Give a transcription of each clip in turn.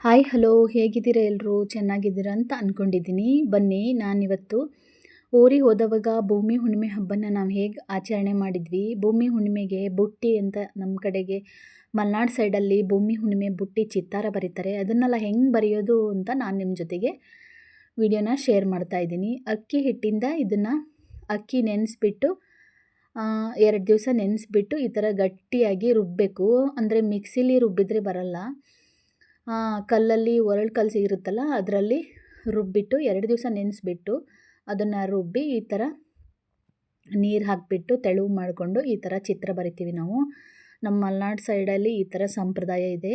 Hi hello ಹೇಗಿದ್ದೀರಾ ಎಲ್ಲರೂ ಚೆನ್ನಾಗಿದ್ದೀರಾ ಅಂತ ಅಂದ್ಕೊಂಡಿದ್ದೀನಿ. ಬನ್ನಿ ನಾನಿವತ್ತು ಊರಿಗೆ ಹೋದವಾಗ ಭೂಮಿ ಹುಣ್ಣಿಮೆ ಹಬ್ಬನ ನಾವು ಹೇಗೆ ಆಚರಣೆ ಮಾಡಿದ್ವಿ. ಭೂಮಿ ಹುಣ್ಣಿಮೆಗೆ ಬುಟ್ಟಿ ಅಂತ ನಮ್ಮ ಕಡೆಗೆ ಮಲೆನಾಡು ಸೈಡಲ್ಲಿ ಭೂಮಿ ಹುಣ್ಣಿಮೆ ಬುಟ್ಟಿ ಚಿತ್ತಾರ ಬರೀತಾರೆ. ಅದನ್ನೆಲ್ಲ ಹೆಂಗೆ ಬರೆಯೋದು ಅಂತ ನಾನು ನಿಮ್ಮ ಜೊತೆಗೆ ವಿಡಿಯೋನ ಶೇರ್ ಮಾಡ್ತಾಯಿದ್ದೀನಿ. ಅಕ್ಕಿ ಹಿಟ್ಟಿಂದ ಇದನ್ನು ಅಕ್ಕಿ ನೆನೆಸ್ಬಿಟ್ಟು 2 ದಿವಸ ನೆನೆಸ್ಬಿಟ್ಟು ಈ ಥರ ಗಟ್ಟಿಯಾಗಿ ರುಬ್ಬಬೇಕು. ಅಂದರೆ ಮಿಕ್ಸಿಲಿ ರುಬ್ಬಿದ್ರೆ ಬರಲ್ಲ, ಕಲ್ಲಲ್ಲಿ ಒರಳು ಕಲ್ಲು ಇರುತ್ತಲ್ಲ ಅದರಲ್ಲಿ ರುಬ್ಬಿಟ್ಟು 2 ದಿವಸ ನೆನೆಸ್ಬಿಟ್ಟು ಅದನ್ನು ರುಬ್ಬಿ ಈ ಥರ ನೀರು ಹಾಕಿಬಿಟ್ಟು ತೆಳು ಮಾಡಿಕೊಂಡು ಈ ಥರ ಚಿತ್ರ ಬರಿತೀವಿ ನಾವು. ನಮ್ಮ ಮಲೆನಾಡು ಸೈಡಲ್ಲಿ ಈ ಥರ ಸಂಪ್ರದಾಯ ಇದೆ.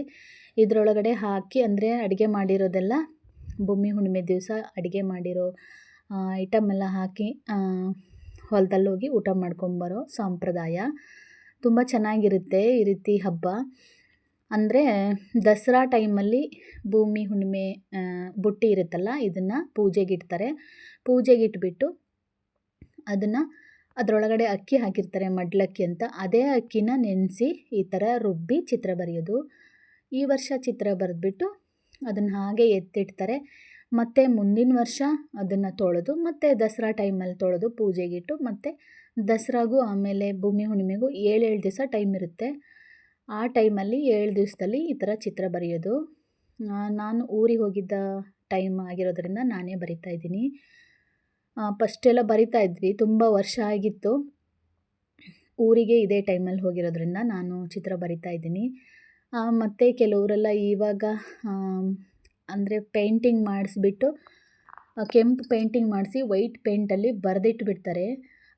ಇದರೊಳಗಡೆ ಹಾಕಿ ಅಂದರೆ ಅಡುಗೆ ಮಾಡಿರೋದೆಲ್ಲ ಭೂಮಿ ಹುಣ್ಣಿಮೆ ದಿವಸ ಅಡುಗೆ ಮಾಡಿರೋ ಐಟಮ್ ಎಲ್ಲ ಹಾಕಿ ಹೊಲದಲ್ಲಿ ಹೋಗಿ ಊಟ ಮಾಡ್ಕೊಂಬರೋ ಸಂಪ್ರದಾಯ. ತುಂಬ ಚೆನ್ನಾಗಿರುತ್ತೆ ಈ ರೀತಿ ಹಬ್ಬ. ಅಂದರೆ ದಸರಾ ಟೈಮಲ್ಲಿ ಭೂಮಿ ಹುಣ್ಣಿಮೆ ಬುಟ್ಟಿ ಇರುತ್ತಲ್ಲ ಇದನ್ನು ಪೂಜೆಗಿಡ್ತಾರೆ. ಪೂಜೆಗಿಟ್ಬಿಟ್ಟು ಅದನ್ನು ಅದರೊಳಗಡೆ ಅಕ್ಕಿ ಹಾಕಿರ್ತಾರೆ, ಮಡ್ಲಕ್ಕಿ ಅಂತ. ಅದೇ ಅಕ್ಕಿನ ನೆನೆಸಿ ಈ ಥರ ರುಬ್ಬಿ ಚಿತ್ರ ಬರೆಯೋದು. ಈ ವರ್ಷ ಚಿತ್ರ ಬರೆದ್ಬಿಟ್ಟು ಅದನ್ನು ಹಾಗೆ ಎತ್ತಿಡ್ತಾರೆ. ಮತ್ತು ಮುಂದಿನ ವರ್ಷ ಅದನ್ನು ತೊಳೆದು ಮತ್ತು ದಸರಾ ಟೈಮಲ್ಲಿ ತೊಳೆದು ಪೂಜೆಗಿಟ್ಟು ಮತ್ತು ದಸರಾಗೂ ಆಮೇಲೆ ಭೂಮಿ ಹುಣ್ಣಿಮೆಗೂ 7 ದಿವಸ ಟೈಮ್ ಇರುತ್ತೆ. ಆ ಟೈಮಲ್ಲಿ 7 ದಿವಸದಲ್ಲಿ ಈ ಥರ ಚಿತ್ರ ಬರೆಯೋದು. ನಾನು ಊರಿಗೆ ಹೋಗಿದ್ದ ಟೈಮ್ ಆಗಿರೋದ್ರಿಂದ ನಾನೇ ಬರಿತಾಯಿದ್ದೀನಿ. ಫಸ್ಟೆಲ್ಲ ಬರಿತಾಯಿದ್ವಿ, ತುಂಬ ವರ್ಷ ಆಗಿತ್ತು. ಊರಿಗೆ ಇದೇ ಟೈಮಲ್ಲಿ ಹೋಗಿರೋದ್ರಿಂದ ನಾನು ಚಿತ್ರ ಬರಿತಾಯಿದ್ದೀನಿ. ಮತ್ತು ಕೆಲವರೆಲ್ಲ ಇವಾಗ ಅಂದರೆ ಪೇಂಟಿಂಗ್ ಮಾಡಿಸ್ಬಿಟ್ಟು ಕೆಂಪು ಪೇಂಟಿಂಗ್ ಮಾಡಿಸಿ ವೈಟ್ ಪೇಂಟಲ್ಲಿ ಬರೆದಿಟ್ಬಿಡ್ತಾರೆ.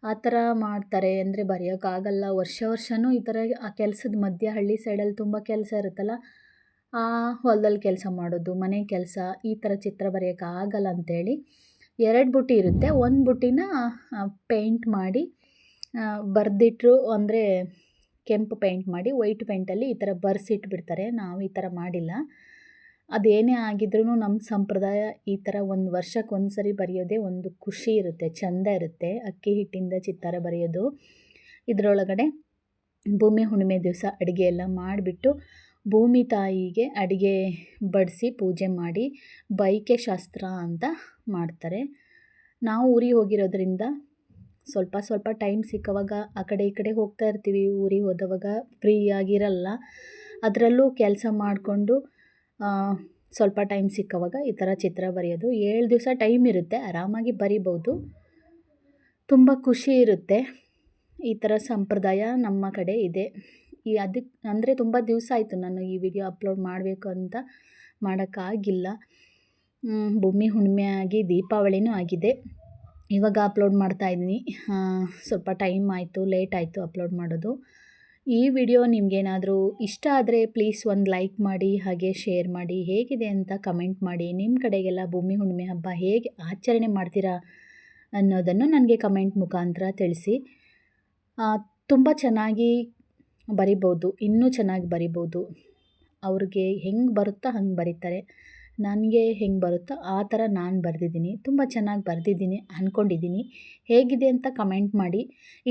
ಆ ಥರ ಮಾಡ್ತಾರೆ. ಅಂದರೆ ಬರೆಯೋಕ್ಕಾಗಲ್ಲ, ವರ್ಷವೂ ಈ ಥರ ಆ ಕೆಲಸದ ಮಧ್ಯೆ ಹಳ್ಳಿ ಸೈಡಲ್ಲಿ ತುಂಬ ಕೆಲಸ ಇರುತ್ತಲ್ಲ, ಆ ಹೊಲದಲ್ಲಿ ಕೆಲಸ ಮಾಡೋದು, ಮನೆ ಕೆಲಸ, ಈ ಥರ ಚಿತ್ರ ಬರೆಯೋಕ್ಕಾಗಲ್ಲ ಅಂಥೇಳಿ 2 ಬುಟ್ಟಿ ಇರುತ್ತೆ. ಒಂದು ಬುಟ್ಟಿನ ಪೇಂಟ್ ಮಾಡಿ ಬರೆದಿಟ್ರು, ಅಂದರೆ ಕೆಂಪು ಪೇಂಟ್ ಮಾಡಿ ವೈಟ್ ಪೇಂಟಲ್ಲಿ ಈ ಥರ ಬರೆಸಿಟ್ಬಿಡ್ತಾರೆ. ನಾವು ಈ ಥರ ಮಾಡಿಲ್ಲ. ಅದೇನೇ ಆಗಿದ್ರೂ ನಮ್ಮ ಸಂಪ್ರದಾಯ ಈ ಥರ ಒಂದು ವರ್ಷಕ್ಕೆ ಒಂದು ಸರಿ ಬರೆಯೋದೇ ಒಂದು ಖುಷಿ ಇರುತ್ತೆ, ಚೆಂದ ಇರುತ್ತೆ. ಅಕ್ಕಿ ಹಿಟ್ಟಿಂದ ಚಿತ್ತಾರ ಬರೆಯೋದು. ಇದರೊಳಗಡೆ ಭೂಮಿ ಹುಣ್ಣಿಮೆ ದಿವಸ ಅಡುಗೆ ಎಲ್ಲ ಮಾಡಿಬಿಟ್ಟು ಭೂಮಿ ತಾಯಿಗೆ ಅಡುಗೆ ಬಡಿಸಿ ಪೂಜೆ ಮಾಡಿ ಬೈಕೆ ಶಾಸ್ತ್ರ ಅಂತ ಮಾಡ್ತಾರೆ. ನಾವು ಊರಿಗೆ ಹೋಗಿರೋದ್ರಿಂದ ಸ್ವಲ್ಪ ಟೈಮ್ ಸಿಕ್ಕವಾಗ ಆ ಕಡೆ ಈ ಕಡೆ ಹೋಗ್ತಾ ಇರ್ತೀವಿ. ಊರಿಗೆ ಹೋದವಾಗ ಫ್ರೀ ಆಗಿರಲ್ಲ, ಅದರಲ್ಲೂ ಕೆಲಸ ಮಾಡಿಕೊಂಡು ಸ್ವಲ್ಪ ಟೈಮ್ ಸಿಕ್ಕವಾಗ ಈ ಥರ ಚಿತ್ರ ಬರೆಯೋದು. 7 ದಿವಸ ಟೈಮ್ ಇರುತ್ತೆ, ಆರಾಮಾಗಿ ಬರಿಬೋದು. ತುಂಬ ಖುಷಿ ಇರುತ್ತೆ. ಈ ಥರ ಸಂಪ್ರದಾಯ ನಮ್ಮ ಕಡೆ ಇದೆ. ಅದಕ್ಕೆ ಅಂದರೆ ತುಂಬ ದಿವಸ ಆಯಿತು ನಾನು ಈ ವಿಡಿಯೋ ಅಪ್ಲೋಡ್ ಮಾಡಬೇಕು ಅಂತ, ಮಾಡೋಕ್ಕಾಗಿಲ್ಲ. ಭೂಮಿ ಹುಣ್ಣಿಮೆ ಆಗಿ ದೀಪಾವಳಿನೂ ಆಗಿದೆ. ಇವಾಗ ಅಪ್ಲೋಡ್ ಮಾಡ್ತಾಯಿದ್ದೀನಿ. ಸ್ವಲ್ಪ ಟೈಮ್ ಆಯಿತು, ಲೇಟ್ ಆಯಿತು ಅಪ್ಲೋಡ್ ಮಾಡೋದು. ಈ ವಿಡಿಯೋ ನಿಮಗೇನಾದರೂ ಇಷ್ಟ ಆದರೆ ಪ್ಲೀಸ್ ಒಂದು ಲೈಕ್ ಮಾಡಿ, ಹಾಗೆ ಶೇರ್ ಮಾಡಿ, ಹೇಗಿದೆ ಅಂತ ಕಮೆಂಟ್ ಮಾಡಿ. ನಿಮ್ಮ ಕಡೆಗೆಲ್ಲ ಭೂಮಿ ಹುಣ್ಣಿಮೆ ಹಬ್ಬ ಹೇಗೆ ಆಚರಣೆ ಮಾಡ್ತೀರಾ ಅನ್ನೋದನ್ನು ನನಗೆ ಕಮೆಂಟ್ ಮುಖಾಂತರ ತಿಳಿಸಿ. ತುಂಬ ಚೆನ್ನಾಗಿ ಬರಿಬೋದು, ಇನ್ನೂ ಚೆನ್ನಾಗಿ ಬರಿಬೋದು. ಅವ್ರಿಗೆ ಹೆಂಗೆ ಬರುತ್ತೋ ಹಂಗೆ ಬರೀತಾರೆ. ನನಗೆ ಹೆಂಗೆ ಬರುತ್ತೋ ಆ ಥರ ನಾನು ಬರೆದಿದ್ದೀನಿ. ತುಂಬ ಚೆನ್ನಾಗಿ ಬರೆದಿದ್ದೀನಿ ಅಂದ್ಕೊಂಡಿದ್ದೀನಿ. ಹೇಗಿದೆ ಅಂತ ಕಮೆಂಟ್ ಮಾಡಿ.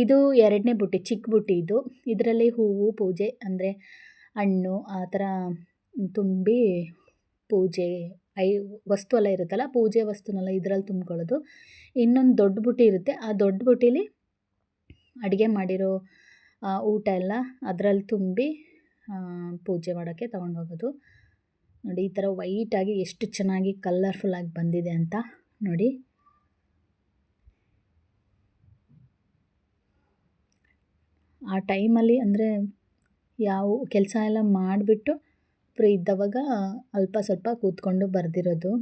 ಇದು 2ನೇ ಬುಟ್ಟಿ, ಚಿಕ್ಕ ಬುಟ್ಟಿ ಇದು. ಇದರಲ್ಲಿ ಹೂವು ಪೂಜೆ ಅಂದರೆ ಹಣ್ಣು ಆ ಥರ ತುಂಬಿ ಪೂಜೆ ವಸ್ತು ಎಲ್ಲ ಇರುತ್ತಲ್ಲ, ಪೂಜೆ ವಸ್ತುನೆಲ್ಲ ಇದರಲ್ಲಿ ತುಂಬ್ಕೊಳ್ಳೋದು. ಇನ್ನೊಂದು ದೊಡ್ಡ ಬುಟ್ಟಿ ಇರುತ್ತೆ, ಆ ದೊಡ್ಡ ಬುಟ್ಟೀಲಿ ಅಡುಗೆ ಮಾಡಿರೋ ಊಟ ಎಲ್ಲ ಅದರಲ್ಲಿ ತುಂಬಿ ಪೂಜೆ ಮಾಡೋಕ್ಕೆ ತೊಗೊಂಡು ಹೋಗೋದು. ನೋಡಿ ಈ ಥರ ವೈಟಾಗಿ ಎಷ್ಟು ಚೆನ್ನಾಗಿ ಕಲರ್ಫುಲ್ಲಾಗಿ ಬಂದಿದೆ ಅಂತ ನೋಡಿ. ಆ ಟೈಮಲ್ಲಿ ಅಂದರೆ ಯಾವ ಕೆಲಸ ಎಲ್ಲ ಮಾಡಿಬಿಟ್ಟು ಫ್ರೀ ಇದ್ದವಾಗ ಅಲ್ಪ ಸ್ವಲ್ಪ ಕೂತ್ಕೊಂಡು ಬರೆದಿರೋದು.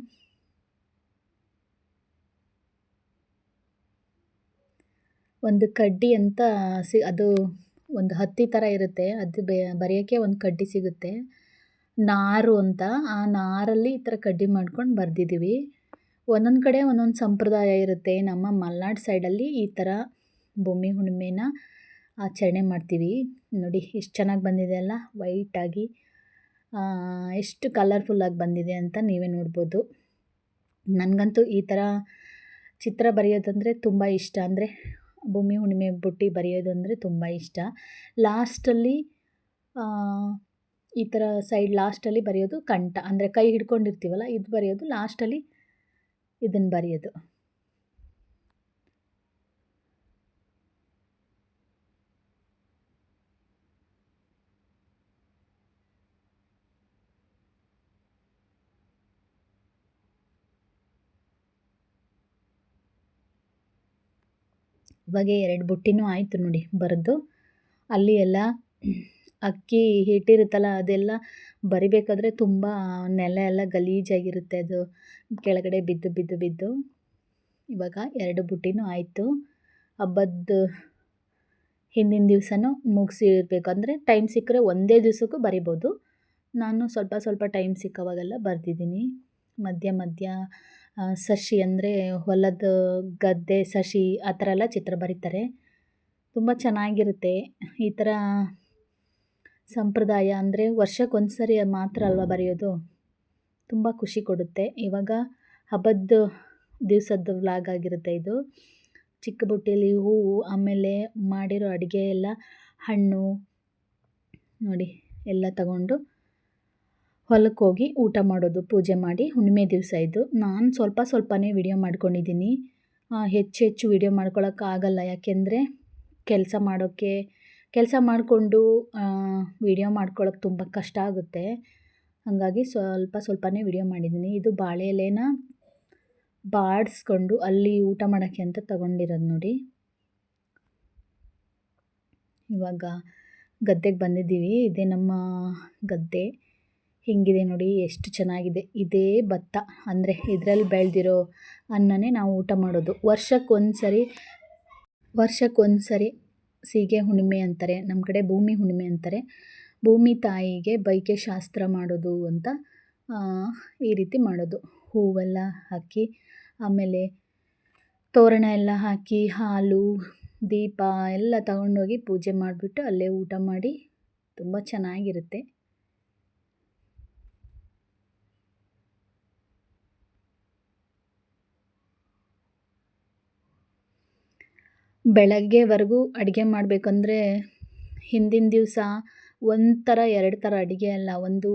ಒಂದು ಕಡ್ಡಿ ಅಂತ ಅದು ಒಂದು ಹತ್ತಿ ಥರ ಇರುತ್ತೆ, ಅದು ಬರೆಯೋಕ್ಕೆ ಒಂದು ಕಡ್ಡಿ ಸಿಗುತ್ತೆ, ನಾರು ಅಂತ. ಆ ನಾರಲ್ಲಿ ಈ ಥರ ಕಡ್ಡಿ ಮಾಡ್ಕೊಂಡು ಬರೆದಿದ್ದೀವಿ. ಒಂದೊಂದು ಕಡೆ ಒಂದೊಂದು ಸಂಪ್ರದಾಯ ಇರುತ್ತೆ. ನಮ್ಮ ಮಲೆನಾಡು ಸೈಡಲ್ಲಿ ಈ ಥರ ಭೂಮಿ ಹುಣ್ಣಿಮೆನ ಆಚರಣೆ ಮಾಡ್ತೀವಿ. ನೋಡಿ ಎಷ್ಟು ಚೆನ್ನಾಗಿ ಬಂದಿದೆ ಅಲ್ಲ, ವೈಟಾಗಿ ಎಷ್ಟು ಕಲರ್ಫುಲ್ಲಾಗಿ ಬಂದಿದೆ ಅಂತ ನೀವೇ ನೋಡ್ಬೋದು. ನನಗಂತೂ ಈ ಥರ ಚಿತ್ರ ಬರೆಯೋದಂದರೆ ತುಂಬ ಇಷ್ಟ. ಅಂದರೆ ಭೂಮಿ ಹುಣ್ಣಿಮೆ ಬುಟ್ಟಿ ಬರೆಯೋದು ಅಂದರೆ ತುಂಬ ಇಷ್ಟ. ಲಾಸ್ಟಲ್ಲಿ ಈ ಥರ ಸೈಡ್ ಲಾಸ್ಟಲ್ಲಿ ಬರೆಯೋದು ಕಂಠ, ಅಂದರೆ ಕೈ ಹಿಡ್ಕೊಂಡಿರ್ತೀವಲ್ಲ ಇದು ಬರೆಯೋದು ಲಾಸ್ಟಲ್ಲಿ, ಇದನ್ನು ಬರೆಯೋದು. ಇವಾಗ 2 ಬುಟ್ಟಿನೂ ಆಯಿತು ನೋಡಿ ಬರೆದು. ಅಲ್ಲಿ ಎಲ್ಲ ಅಕ್ಕಿ ಹಿಟ್ಟಿರುತ್ತಲ್ಲ ಅದೆಲ್ಲ ಬರಿಬೇಕಾದ್ರೆ ತುಂಬ ನೆಲ ಎಲ್ಲ ಗಲೀಜಾಗಿರುತ್ತೆ, ಅದು ಕೆಳಗಡೆ ಬಿದ್ದು ಬಿದ್ದು ಬಿದ್ದು. ಇವಾಗ 2 ಬುಟ್ಟಿನೂ ಆಯಿತು. ಹಬ್ಬದ ಹಿಂದಿನ ದಿವಸನೂ ಮುಗಿಸಿರ್ಬೇಕು, ಅಂದರೆ ಟೈಮ್ ಸಿಕ್ಕರೆ ಒಂದೇ ದಿವಸಕ್ಕೂ ಬರಿಬೋದು. ನಾನು ಸ್ವಲ್ಪ ಸ್ವಲ್ಪ ಟೈಮ್ ಸಿಕ್ಕವಾಗೆಲ್ಲ ಬರೆದಿದ್ದೀನಿ. ಮಧ್ಯ ಮಧ್ಯ ಸಸಿ, ಅಂದರೆ ಹೊಲದ ಗದ್ದೆ ಸಸಿ ಆ ಥರ ಎಲ್ಲ ಚಿತ್ರ ಬರೀತಾರೆ. ತುಂಬ ಚೆನ್ನಾಗಿರುತ್ತೆ ಈ ಥರ ಸಂಪ್ರದಾಯ. ಅಂದರೆ ವರ್ಷಕ್ಕೊಂದು ಸರಿ ಮಾತ್ರ ಅಲ್ವಾ ಬರೆಯೋದು, ತುಂಬ ಖುಷಿ ಕೊಡುತ್ತೆ. ಇವಾಗ ಹಬ್ಬದ ದಿವಸದ ವ್ಲಾಗ್ ಆಗಿರುತ್ತೆ ಇದು. ಚಿಕ್ಕ ಬುಟ್ಟಿಯಲ್ಲಿ ಹೂವು, ಆಮೇಲೆ ಮಾಡಿರೋ ಅಡುಗೆ ಎಲ್ಲ, ಹಣ್ಣು ನೋಡಿ ಎಲ್ಲ ತಗೊಂಡು ಹೊಲಕ್ಕೆ ಹೋಗಿ ಊಟ ಮಾಡೋದು, ಪೂಜೆ ಮಾಡಿ. ಹುಣ್ಣಿಮೆ ದಿವಸ ಇದು. ನಾನು ಸ್ವಲ್ಪನೇ ವಿಡಿಯೋ ಮಾಡ್ಕೊಂಡಿದ್ದೀನಿ, ಹೆಚ್ಚು ವಿಡಿಯೋ ಮಾಡ್ಕೊಳಕ್ಕಾಗಲ್ಲ. ಯಾಕೆಂದರೆ ಕೆಲಸ ಮಾಡಿಕೊಂಡು ವಿಡಿಯೋ ಮಾಡ್ಕೊಳಕ್ಕೆ ತುಂಬ ಕಷ್ಟ ಆಗುತ್ತೆ. ಹಾಗಾಗಿ ಸ್ವಲ್ಪನೇ ವಿಡಿಯೋ ಮಾಡಿದ್ದೀನಿ. ಇದು ಬಾಳೆ ಎಲೆನ ಬಾಡಿಸ್ಕೊಂಡು ಅಲ್ಲಿ ಊಟ ಮಾಡೋಕ್ಕೆ ಅಂತ ತಗೊಂಡಿರೋದು ನೋಡಿ. ಇವಾಗ ಗದ್ದೆಗೆ ಬಂದಿದ್ದೀವಿ. ಇದೇ ನಮ್ಮ ಗದ್ದೆ. ಹಿಂಗಿದೆ ನೋಡಿ, ಎಷ್ಟು ಚೆನ್ನಾಗಿದೆ. ಇದೇ ಭತ್ತ, ಅಂದರೆ ಇದರಲ್ಲಿ ಬೆಳೆದಿರೋ ಅನ್ನನೇ ನಾವು ಊಟ ಮಾಡೋದು. ವರ್ಷಕ್ಕೊಂದು ಸರಿ ಸೀಗೆ ಹುಣ್ಣಿಮೆ ಅಂತಾರೆ, ನಮ್ಮ ಕಡೆ ಭೂಮಿ ಹುಣ್ಣಿಮೆ ಅಂತಾರೆ. ಭೂಮಿ ತಾಯಿಗೆ ಬೈಕೆ ಶಾಸ್ತ್ರ ಮಾಡೋದು ಅಂತ ಈ ರೀತಿ ಮಾಡೋದು. ಹೂವೆಲ್ಲ ಹಾಕಿ, ಆಮೇಲೆ ತೋರಣ ಎಲ್ಲ ಹಾಕಿ, ಹಾಲು ದೀಪ ಎಲ್ಲ ತಗೊಂಡೋಗಿ ಪೂಜೆ ಮಾಡಿಬಿಟ್ಟು ಅಲ್ಲೇ ಊಟ ಮಾಡಿ, ತುಂಬ ಚೆನ್ನಾಗಿರುತ್ತೆ. ಬೆಳಗ್ಗೆವರೆಗೂ ಅಡುಗೆ ಮಾಡಬೇಕಂದ್ರೆ ಹಿಂದಿನ ದಿವಸ ಒಂಥರ 2 ಥರ ಅಡುಗೆ ಅಲ್ಲ, ಒಂದು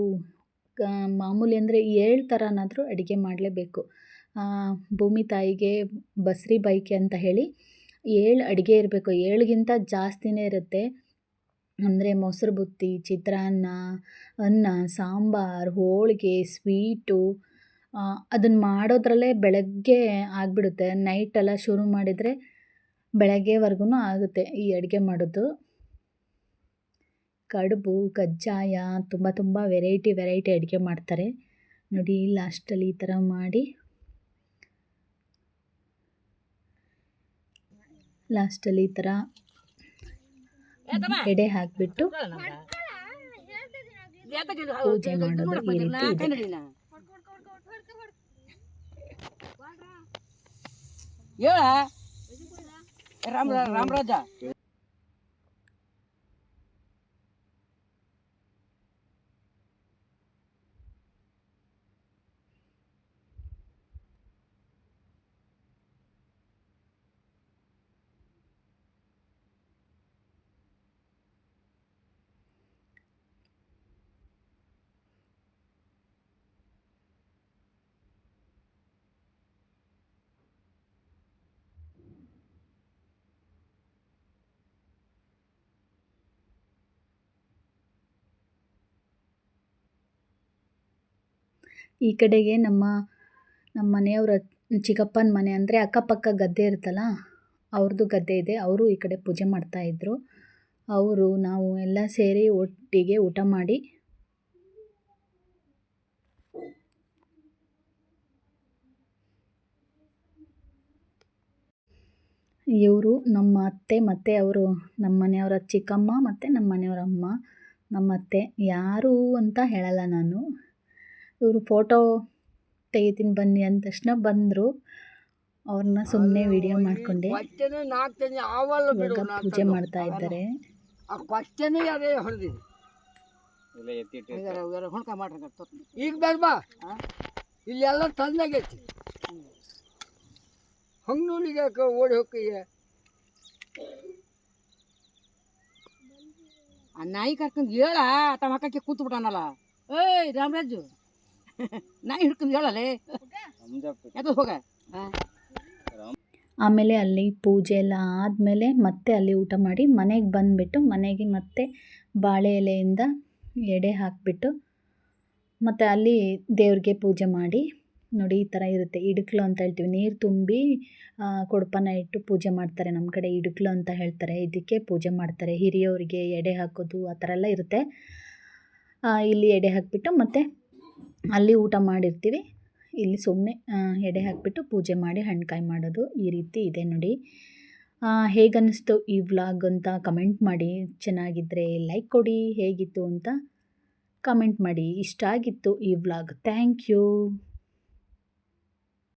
ಮಾಮೂಲಿ ಅಂದರೆ 7 ಥರನಾದರೂ ಅಡುಗೆ ಮಾಡಲೇಬೇಕು. ಭೂಮಿ ತಾಯಿಗೆ ಬಸರಿ ಬೈಕೆ ಅಂತ ಹೇಳಿ 7 ಅಡುಗೆ ಇರಬೇಕು. 7ಗಿಂತ ಜಾಸ್ತಿನೇ ಇರುತ್ತೆ. ಅಂದರೆ ಮೊಸರು ಬುತ್ತಿ, ಚಿತ್ರಾನ್ನ, ಅನ್ನ, ಸಾಂಬಾರು, ಹೋಳಿಗೆ, ಸ್ವೀಟು, ಅದನ್ನು ಮಾಡೋದ್ರಲ್ಲೇ ಬೆಳಗ್ಗೆ ಆಗಿಬಿಡುತ್ತೆ. ನೈಟೆಲ್ಲ ಶುರು ಮಾಡಿದರೆ ಬೆಳಗ್ಗೆವರೆಗೂ ಆಗುತ್ತೆ ಈ ಅಡುಗೆ ಮಾಡೋದು. ಕಡುಬು, ಕಜ್ಜಾಯ, ತುಂಬ ವೆರೈಟಿ ಅಡುಗೆ ಮಾಡ್ತಾರೆ ನೋಡಿ. ಲಾಸ್ಟಲ್ಲಿ ಈ ಥರ ಮಾಡಿ, ಲಾಸ್ಟಲ್ಲಿ ಈ ಥರ ಎಡೆ ಹಾಕಿಬಿಟ್ಟು ಪೂಜೆ ಮಾಡೋದು ಈ ರೀತಿ ಇದೆ. ರಾಮರಾಜ ಈ ಕಡೆಗೆ ನಮ್ಮ ಮನೆಯವರ ಚಿಕ್ಕಪ್ಪನ ಮನೆ, ಅಂದರೆ ಅಕ್ಕಪಕ್ಕ ಗದ್ದೆ ಇರುತ್ತಲ್ಲ, ಅವ್ರದ್ದು ಗದ್ದೆ ಇದೆ. ಅವರು ಈ ಕಡೆ ಪೂಜೆ ಮಾಡ್ತಾಯಿದ್ರು. ನಾವು ಎಲ್ಲ ಸೇರಿ ಒಟ್ಟಿಗೆ ಊಟ ಮಾಡಿ, ಇವರು ನಮ್ಮ ಅತ್ತೆ ಮತ್ತು ಅವರು ನಮ್ಮ ಮನೆಯವರ ಚಿಕ್ಕಮ್ಮ ಮತ್ತು ನಮ್ಮ ಮನೆಯವರ ಅಮ್ಮ. ನಮ್ಮ ಅತ್ತೆ ಯಾರು ಅಂತ ಹೇಳಲ್ಲ ನಾನು. ಇವರು ಫೋಟೋ ತೆಗಿತೀನಿ ಬನ್ನಿ ಅಂದ ತಕ್ಷಣ ಬಂದರು. ಅವ್ರನ್ನ ಸುಮ್ಮನೆ ವಿಡಿಯೋ ಮಾಡಿಕೊಂಡೆ. ಇವಾಗ ಪೂಜೆ ಮಾಡ್ತಾ ಇದ್ದಾರೆ. ಈಗ ಬೇಡವಾ, ಇಲ್ಲೆಲ್ಲ ತಂದಾಗೈತಿ. ಹಂಗೂಲಿಗೆ ಓಡಿ ಹೋಗಿ ಆ ನಾಯಿ ಕರ್ಕೊಂಡು ಹೇಳ ತಮ್ಮ ಅಕ್ಕಕ್ಕೆ ಕೂತು ಬಿಟ್ಟಾನಲ್ಲ. ಏಯ್ ರಾಮರಾಜು ನಾಯಿ ಹಿಡ್ಕೊಂಡು ಹೇಳಲೇ ಯಾಕೆ ಹೋಗ. ಆಮೇಲೆ ಅಲ್ಲಿ ಪೂಜೆ ಎಲ್ಲ ಆದಮೇಲೆ ಮತ್ತೆ ಅಲ್ಲಿ ಊಟ ಮಾಡಿ ಮನೆಗೆ ಬಂದುಬಿಟ್ಟು ಮನೆಗೆ ಮತ್ತೆ ಬಾಳೆ ಎಲೆಯಿಂದ ಎಡೆ ಹಾಕಿಬಿಟ್ಟು ಮತ್ತು ಅಲ್ಲಿ ದೇವ್ರಿಗೆ ಪೂಜೆ ಮಾಡಿ ನೋಡಿ ಈ ಥರ ಇರುತ್ತೆ. ಇಡುಕ್ಲು ಅಂತ ಹೇಳ್ತೀವಿ, ನೀರು ತುಂಬಿ ಕೊಡಪಾನ ಇಟ್ಟು ಪೂಜೆ ಮಾಡ್ತಾರೆ. ನಮ್ಮ ಕಡೆ ಇಡುಕ್ಲು ಅಂತ ಹೇಳ್ತಾರೆ. ಇದಕ್ಕೆ ಪೂಜೆ ಮಾಡ್ತಾರೆ. ಹಿರಿಯವರಿಗೆ ಎಡೆ ಹಾಕೋದು ಆ ಥರ ಎಲ್ಲ ಇರುತ್ತೆ. ಇಲ್ಲಿ ಎಡೆ ಹಾಕಿಬಿಟ್ಟು ಮತ್ತು ಅಲ್ಲಿ ಊಟ ಮಾಡಿರ್ತೀವಿ. ಇಲ್ಲಿ ಸುಮ್ಮನೆ ಎಡೆ ಹಾಕಿಬಿಟ್ಟು ಪೂಜೆ ಮಾಡಿ ಹಣ್ಣುಕಾಯಿ ಮಾಡೋದು ಈ ರೀತಿ ಇದೆ ನೋಡಿ. ಹೇಗನ್ನಿಸ್ತು ಈ ವ್ಲಾಗ್ ಅಂತ ಕಮೆಂಟ್ ಮಾಡಿ. ಚೆನ್ನಾಗಿದ್ದರೆ ಲೈಕ್ ಕೊಡಿ, ಹೇಗಿತ್ತು ಅಂತ ಕಮೆಂಟ್ ಮಾಡಿ. ಇಷ್ಟ ಆಗಿತ್ತು ಈ ವ್ಲಾಗ್. Thank you.